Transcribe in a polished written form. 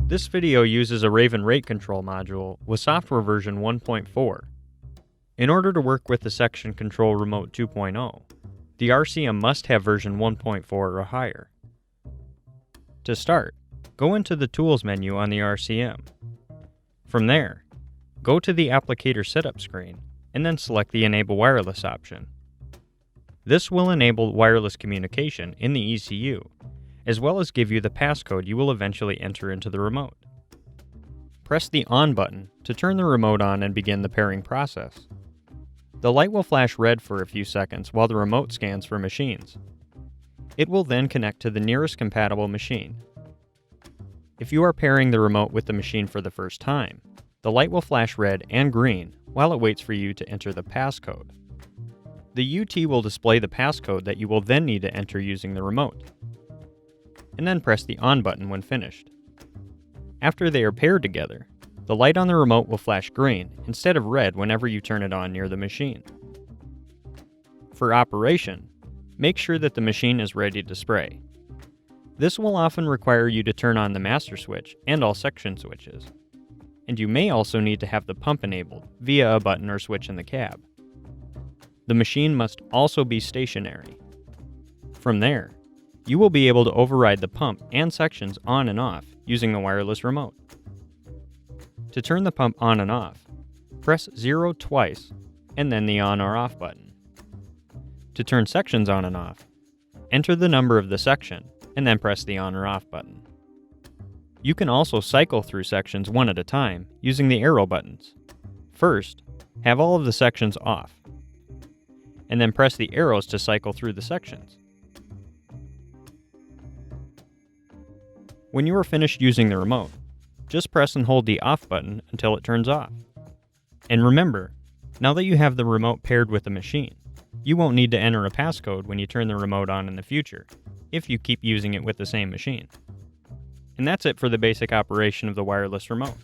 This video uses a Raven rate control module with software version 1.4. In order to work with the Section Control Remote 2.0, the RCM must have version 1.4 or higher. To start, go into the Tools menu on the RCM. From there, go to the Applicator Setup screen and then select the Enable Wireless option. This will enable wireless communication in the ECU, as well as give you the passcode you will eventually enter into the remote. Press the On button to turn the remote on and begin the pairing process. The light will flash red for a few seconds while the remote scans for machines. It will then connect to the nearest compatible machine. If you are pairing the remote with the machine for the first time, the light will flash red and green while it waits for you to enter the passcode. The UT will display the passcode that you will then need to enter using the remote, and then press the On button when finished. After they are paired together, the light on the remote will flash green instead of red whenever you turn it on near the machine. For operation, make sure that the machine is ready to spray. This will often require you to turn on the master switch and all section switches, and you may also need to have the pump enabled via a button or switch in the cab. The machine must also be stationary. From there, you will be able to override the pump and sections on and off using the wireless remote. To turn the pump on and off, press 0 twice and then the on or off button. To turn sections on and off, enter the number of the section and then press the on or off button. You can also cycle through sections one at a time using the arrow buttons. First, have all of the sections off, and then press the arrows to cycle through the sections. When you are finished using the remote, just press and hold the off button until it turns off. And remember, now that you have the remote paired with the machine, you won't need to enter a passcode when you turn the remote on in the future, if you keep using it with the same machine. And that's it for the basic operation of the wireless remote.